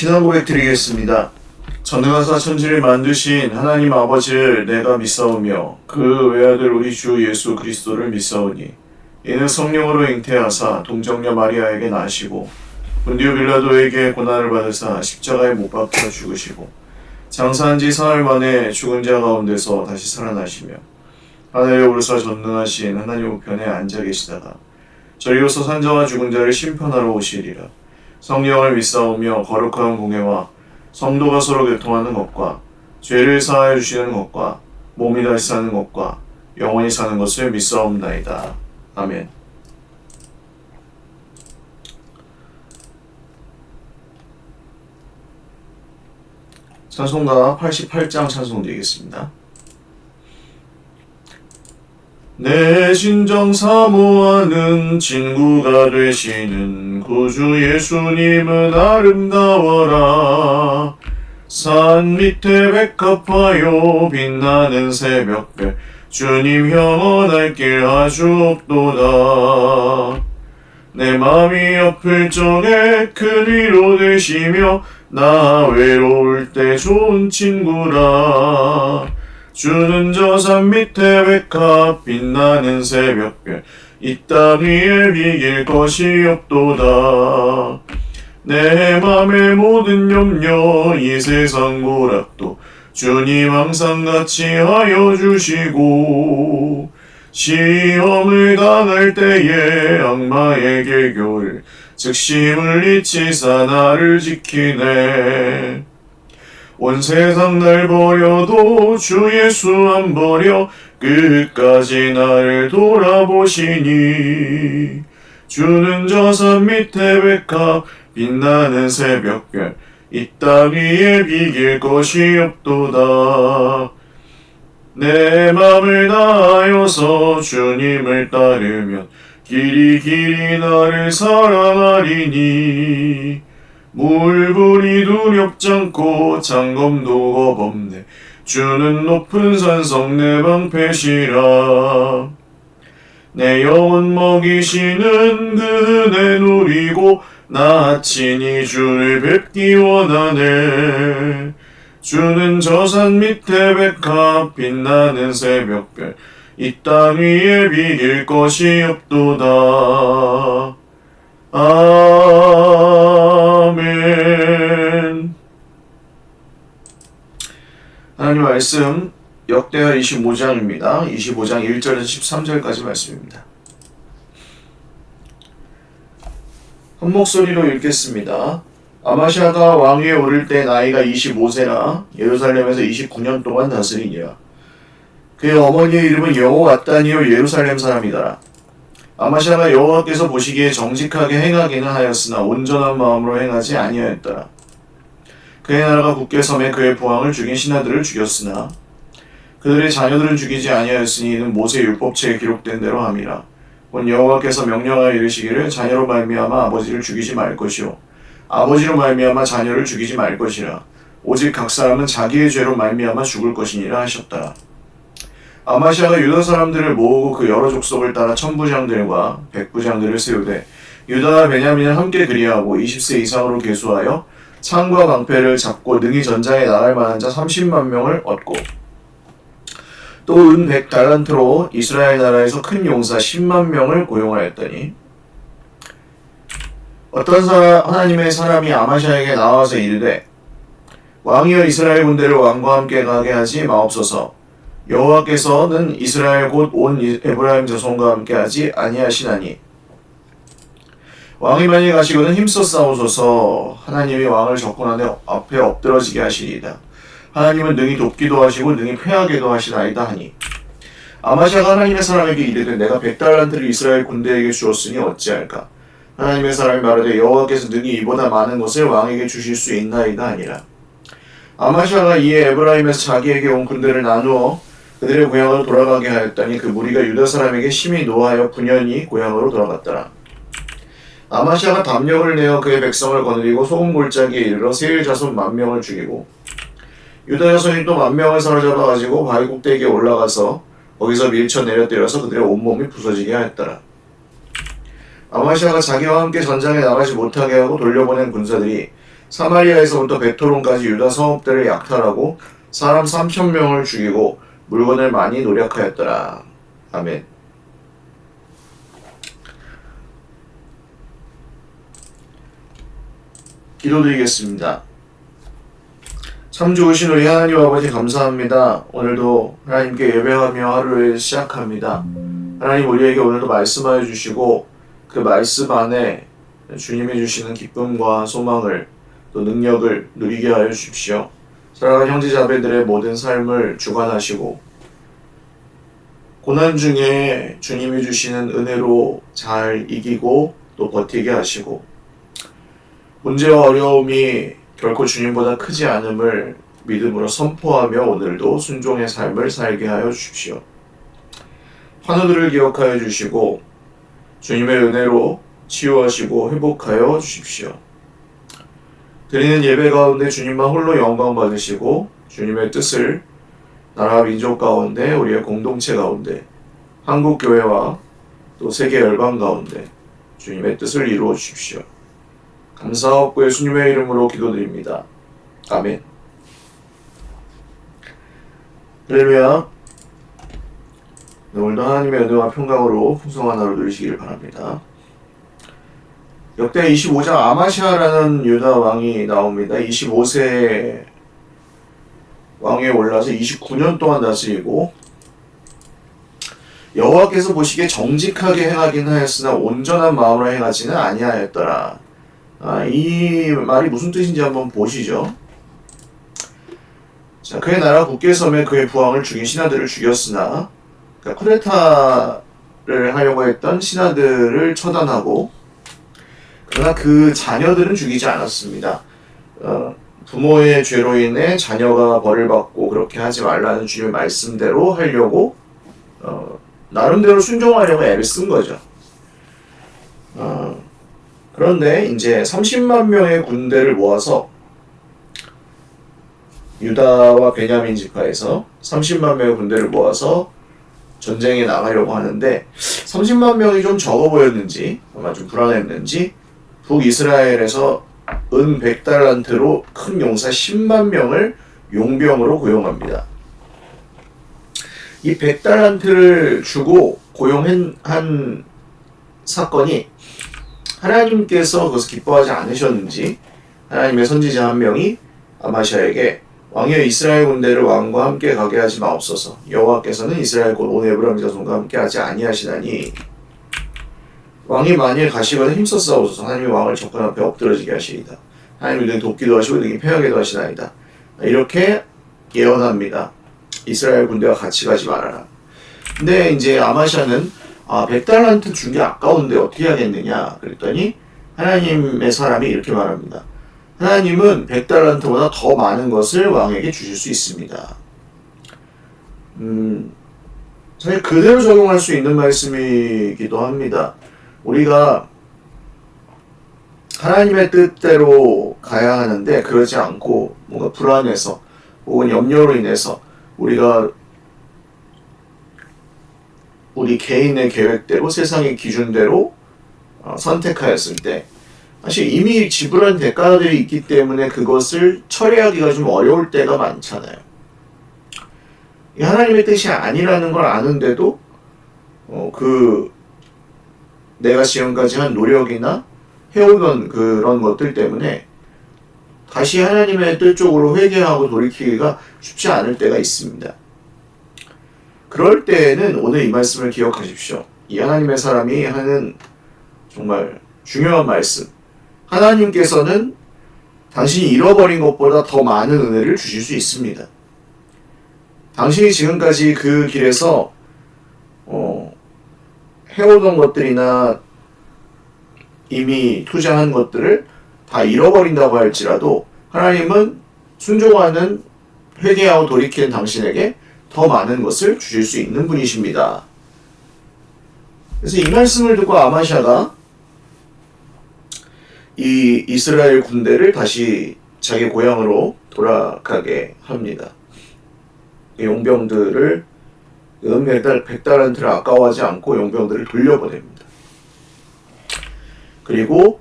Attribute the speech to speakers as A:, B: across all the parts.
A: 신앙 고백 드리겠습니다. 전능하사 천지를 만드신 하나님 아버지를 내가 믿사오며 그 외아들 우리 주 예수 그리스도를 믿사오니 이는 성령으로 잉태하사 동정녀 마리아에게 나시고 본디오 빌라도에게 고난을 받으사 십자가에 못 박혀 죽으시고 장사한 지 사흘 만에 죽은 자 가운데서 다시 살아나시며 하늘에 오르사 전능하신 하나님 우편에 앉아 계시다가 저리로서 산자와 죽은 자를 심판하러 오시리라. 성령을 믿사오며 거룩한 공회와 성도가 서로 교통하는 것과 죄를 사하여 주시는 것과 몸이 다시 사는 것과 영원히 사는 것을 믿사옵나이다. 아멘. 찬송가 88장 찬송 드리겠습니다. 내 진정 사모하는 친구가 되시는 구주 예수님은 아름다워라. 산 밑에 백합하여 빛나는 새벽별 주님 영원할 길 아주 없도다. 내 맘이 아플 적에 큰 위로 되시며 나 외로울 때 좋은 친구라. 주는 저 산 밑에 백합 빛나는 새벽별 이 땅 위에 비길 것이 없도다. 내 맘의 모든 염려 이 세상 고락도 주님 항상 같이 하여 주시고 시험을 당할 때에 악마의 계교를 즉시 물리치사 나를 지키네. 온 세상 날 버려도 주 예수 안 버려 끝까지 나를 돌아보시니 주는 저 산 밑에 백합 빛나는 새벽별 이 땅 위에 비길 것이 없도다. 내 맘을 다하여서 주님을 따르면 길이 나를 사랑하리니 물불이 두렵지 않고 장검도 겁없네. 주는 높은 산성 내 방패시라. 내 영혼 먹이시는 그 은혜 누리고 나 친히 주를 뵙기 원하네. 주는 저 산 밑에 백합 빛나는 새벽별 이 땅 위에 비길 것이 없도다. 아멘. 하나님 말씀 역대하 25장입니다. 25장 1절에서 13절까지 말씀입니다. 한 목소리로 읽겠습니다. 아마시아가 왕위에 오를 때 나이가 25세라 예루살렘에서 29년 동안 다스리니라. 그의 어머니의 이름은 여호와따니요 예루살렘 사람이더라. 아마시아가 여호와께서 보시기에 정직하게 행하기는 하였으나 온전한 마음으로 행하지 아니하였더라. 그의 나라가 굳게 섬에 그의 부왕을 죽인 신하들을 죽였으나 그들의 자녀들은 죽이지 아니하였으니 이는 모세 율법책에 기록된 대로 함이라. 곧 여호와께서 명령하여 이르시기를 자녀로 말미암아 아버지를 죽이지 말 것이요 아버지로 말미암아 자녀를 죽이지 말 것이라. 오직 각 사람은 자기의 죄로 말미암아 죽을 것이니라 하셨더라. 아마시아가 유다 사람들을 모으고 그 여러 족속을 따라 천부장들과 백부장들을 세우되 유다와 베냐민을 함께 그리하고 20세 이상으로 계수하여 창과 방패를 잡고 능히 전장에 나갈 만한 자 30만 명을 얻고 또 은 100달란트로 이스라엘 나라에서 큰 용사 10만 명을 고용하였더니 어떤 하나님의 사람이 아마시아에게 나와서 이르되 왕이여 이스라엘 군대를 왕과 함께 가게 하지 마옵소서. 여호와께서는 이스라엘 곧 온 에브라임 자손과 함께 하지 아니하시나니 왕이 만일 가시거든 힘써 싸우소서. 하나님이 왕을 적군하되 앞에 엎드러지게 하시리이다. 하나님은 능히 돕기도 하시고 능히 패하게도 하시나이다 하니 아마시아가 하나님의 사람에게 이르되 내가 100달란트를 이스라엘 군대에게 주었으니 어찌할까. 하나님의 사람이 말하되 여호와께서 능히 이보다 많은 것을 왕에게 주실 수 있나이다 하니라. 아마시아가 이에 에브라임에서 자기에게 온 군대를 나누어 그들의 고향으로 돌아가게 하였더니 그 무리가 유다 사람에게 심히 노하여 분연히 고향으로 돌아갔더라. 아마시아가 담력을 내어 그의 백성을 거느리고 소금 골짜기에 이르러 세일 자손 10,000명을 죽이고 유다 자손이 또 10,000명을 사로잡아 가지고 바위 꼭대기에 올라가서 거기서 밀쳐 내려 때려서 그들의 온몸이 부서지게 하였더라. 아마시아가 자기와 함께 전장에 나가지 못하게 하고 돌려보낸 군사들이 사마리아에서부터 베토론까지 유다 성읍들을 약탈하고 사람 3,000명을 죽이고 물건을 많이 노력하였더라. 아멘. 기도드리겠습니다. 참 좋으신 우리 하나님 아버지 감사합니다. 오늘도 하나님께 예배하며 하루를 시작합니다. 하나님 우리에게 오늘도 말씀하여 주시고 그 말씀 안에 주님이 주시는 기쁨과 소망을 또 능력을 누리게 하여 주십시오. 사랑하는 형제자매들의 모든 삶을 주관하시고 고난 중에 주님이 주시는 은혜로 잘 이기고 또 버티게 하시고 문제와 어려움이 결코 주님보다 크지 않음을 믿음으로 선포하며 오늘도 순종의 삶을 살게 하여 주십시오. 환우들을 기억하여 주시고 주님의 은혜로 치유하시고 회복하여 주십시오. 드리는 예배 가운데 주님만 홀로 영광 받으시고 주님의 뜻을 나라와 민족 가운데 우리의 공동체 가운데 한국교회와 또 세계 열방 가운데 주님의 뜻을 이루어 주십시오. 감사하고 예수님의 이름으로 기도드립니다. 아멘. 할렐루야. 오늘도 하나님의 은혜와 평강으로 풍성한 하루 누리시기를 바랍니다. 역대 25장 아마시아라는 유다 왕이 나옵니다. 25세 왕위에 올라서 29년 동안 다스리고 여호와께서 보시기에 정직하게 행하긴 하였으나 온전한 마음으로 행하지는 아니하였더라. 이 말이 무슨 뜻인지 한번 보시죠. 자, 그의 나라 굳게 섬에 그의 부왕을 죽인 신하들을 죽였으나 그러니까 쿠데타를 하려고 했던 신하들을 처단하고 그러나 그 자녀들은 죽이지 않았습니다. 부모의 죄로 인해 자녀가 벌을 받고 그렇게 하지 말라는 주님의 말씀대로 하려고 나름대로 순종하려고 애를 쓴 거죠. 그런데 이제 30만 명의 군대를 모아서 유다와 베냐민 지파에서 30만 명의 군대를 모아서 전쟁에 나가려고 하는데 30만 명이 좀 적어 보였는지 아마 좀 불안했는지 북이스라엘에서 은 100달란트로 큰 용사 10만 명을 용병으로 고용합니다. 이 100달란트를 주고 고용한 사건이 하나님께서 그것을 기뻐하지 않으셨는지 하나님의 선지자 한 명이 아마시아에게 왕이여 이스라엘 군대를 왕과 함께 가게 하지 마옵소서. 여호와께서는 이스라엘 곧 온 에브라임 자손과 함께 하지 아니하시나니 왕이 만일 가시거나 힘써 싸우소서. 하나님이 왕을 적군 앞에 엎드러지게 하시리다. 하나님이 능히 돕기도 하시고 능히 패하게도 하시나이다. 이렇게 예언합니다. 이스라엘 군대와 같이 가지 말아라. 근데 이제 아마시아는 100달란트 준 게 아까운데 어떻게 하겠느냐 그랬더니 하나님의 사람이 이렇게 말합니다. 하나님은 100달란트보다 더 많은 것을 왕에게 주실 수 있습니다. 사실 그대로 적용할 수 있는 말씀이기도 합니다. 우리가 하나님의 뜻대로 가야 하는데 그러지 않고 뭔가 불안해서 혹은 염려로 인해서 우리가 우리 개인의 계획대로 세상의 기준대로 선택하였을 때 사실 이미 지불한 대가들이 있기 때문에 그것을 처리하기가 좀 어려울 때가 많잖아요. 하나님의 뜻이 아니라는 걸 아는데도 내가 지금까지 한 노력이나 해오던 그런 것들 때문에 다시 하나님의 뜻 쪽으로 회개하고 돌이키기가 쉽지 않을 때가 있습니다. 그럴 때에는 오늘 이 말씀을 기억하십시오. 이 하나님의 사람이 하는 정말 중요한 말씀. 하나님께서는 당신이 잃어버린 것보다 더 많은 은혜를 주실 수 있습니다. 당신이 지금까지 그 길에서 해오던 것들이나 이미 투자한 것들을 다 잃어버린다고 할지라도 하나님은 순종하는 회개하고 돌이키는 당신에게 더 많은 것을 주실 수 있는 분이십니다. 그래서 이 말씀을 듣고 아마시아가 이 이스라엘 군대를 다시 자기 고향으로 돌아가게 합니다. 용병들을 100달란트를 아까워하지 않고 용병들을 돌려보냅니다. 그리고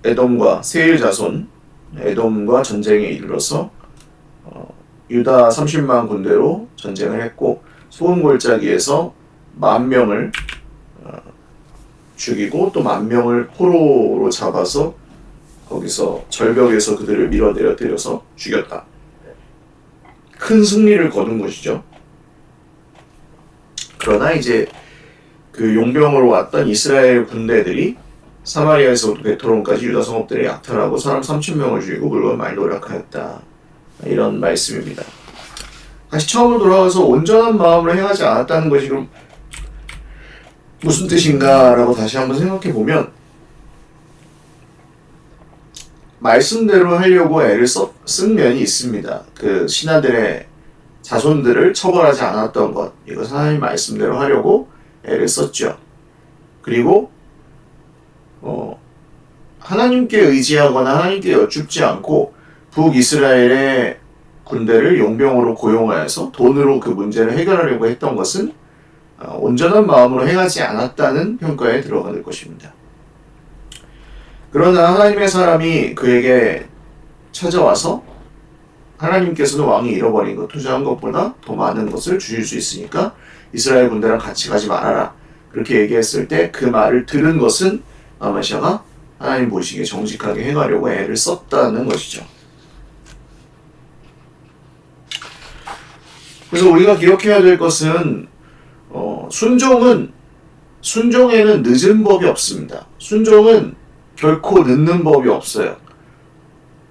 A: 에돔과 세일 자손, 에돔과 전쟁에 이르러서 유다 30만 군대로 전쟁을 했고 소금 골짜기에서 10,000명을 죽이고 또 10,000명을 포로로 잡아서 거기서 절벽에서 그들을 밀어내려서 죽였다. 큰 승리를 거둔 것이죠. 그러나 이제 그 용병으로 왔던 이스라엘 군대들이 사마리아에서부터 베트론까지 유다 성읍들을 약탈하고 사람 3,000명을 죽이고 물건 많이 노력하였다. 이런 말씀입니다. 다시 처음으로 돌아와서 온전한 마음으로 행하지 않았다는 것이 그럼 무슨 뜻인가 라고 다시 한번 생각해 보면 말씀대로 하려고 애를 쓴 면이 있습니다. 그 신하들의 자손들을 처벌하지 않았던 것, 이것은 하나님 말씀대로 하려고 애를 썼죠. 그리고 하나님께 의지하거나 하나님께 여쭙지 않고 북이스라엘의 군대를 용병으로 고용하여서 돈으로 그 문제를 해결하려고 했던 것은 온전한 마음으로 행하지 않았다는 평가에 들어갈 것입니다. 그러나 하나님의 사람이 그에게 찾아와서 하나님께서는 왕이 잃어버린 것, 투자한 것보다 더 많은 것을 주실 수 있으니까 이스라엘 군대랑 같이 가지 말아라. 그렇게 얘기했을 때 그 말을 들은 것은 아마시아가 하나님 보시기에 정직하게 행하려고 애를 썼다는 것이죠. 그래서 우리가 기억해야 될 것은 순종에는 늦은 법이 없습니다. 순종은 결코 늦는 법이 없어요.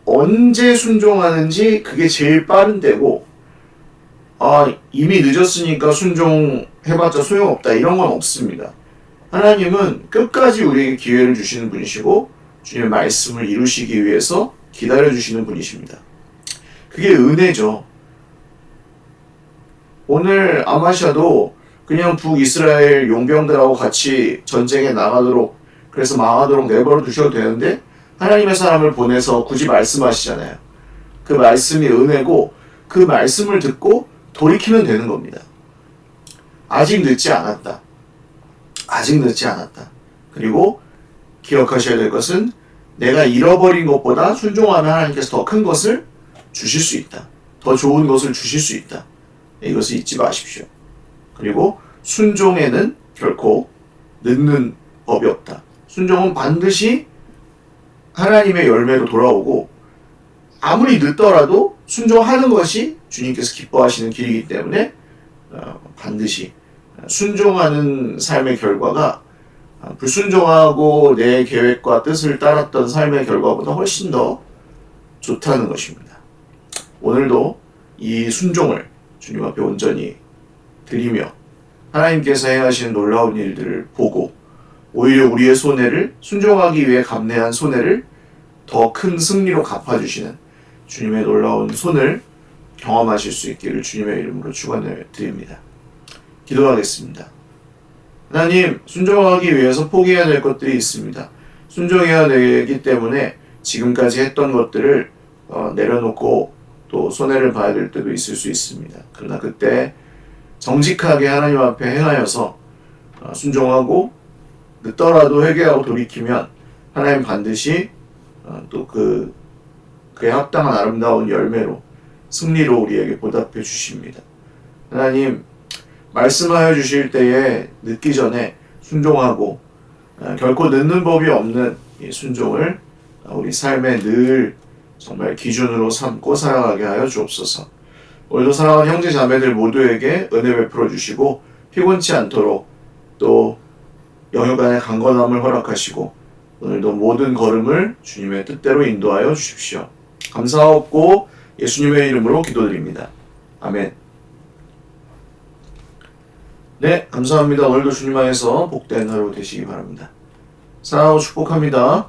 A: 언제 순종하는지 그게 제일 빠른 때고 이미 늦었으니까 순종해봤자 소용없다 이런 건 없습니다. 하나님은 끝까지 우리에게 기회를 주시는 분이시고 주님의 말씀을 이루시기 위해서 기다려주시는 분이십니다. 그게 은혜죠. 오늘 아마시아도 그냥 북이스라엘 용병들하고 같이 전쟁에 나가도록 그래서 망하도록 내버려 두셔도 되는데 하나님의 사람을 보내서 굳이 말씀하시잖아요. 그 말씀이 은혜고 그 말씀을 듣고 돌이키면 되는 겁니다. 아직 늦지 않았다. 아직 늦지 않았다. 그리고 기억하셔야 될 것은 내가 잃어버린 것보다 순종하면 하나님께서 더 큰 것을 주실 수 있다. 더 좋은 것을 주실 수 있다. 이것을 잊지 마십시오. 그리고 순종에는 결코 늦는 법이 없다. 순종은 반드시 하나님의 열매로 돌아오고 아무리 늦더라도 순종하는 것이 주님께서 기뻐하시는 길이기 때문에 반드시 순종하는 삶의 결과가 불순종하고 내 계획과 뜻을 따랐던 삶의 결과보다 훨씬 더 좋다는 것입니다. 오늘도 이 순종을 주님 앞에 온전히 드리며 하나님께서 행하시는 놀라운 일들을 보고 오히려 우리의 손해를 순종하기 위해 감내한 손해를 더 큰 승리로 갚아주시는 주님의 놀라운 손을 경험하실 수 있기를 주님의 이름으로 축원을 드립니다. 기도하겠습니다. 하나님, 순종하기 위해서 포기해야 될 것들이 있습니다. 순종해야 되기 때문에 지금까지 했던 것들을 내려놓고 또 손해를 봐야 될 때도 있을 수 있습니다. 그러나 그때 정직하게 하나님 앞에 행하여서 순종하고 늦더라도 회개하고 돌이키면 하나님 반드시 또 그에 합당한 아름다운 열매로 승리로 우리에게 보답해 주십니다. 하나님 말씀하여 주실 때에 늦기 전에 순종하고 결코 늦는 법이 없는 이 순종을 우리 삶에 늘 정말 기준으로 삼고 살아가게 하여 주옵소서. 오늘도 사랑하는 형제 자매들 모두에게 은혜 베풀어 주시고 피곤치 않도록 또 영육간의 강건함을 허락하시고 오늘도 모든 걸음을 주님의 뜻대로 인도하여 주십시오. 감사하옵고 예수님의 이름으로 기도드립니다. 아멘. 네, 감사합니다. 오늘도 주님 안에서 복된 하루 되시기 바랍니다. 사랑하고 축복합니다.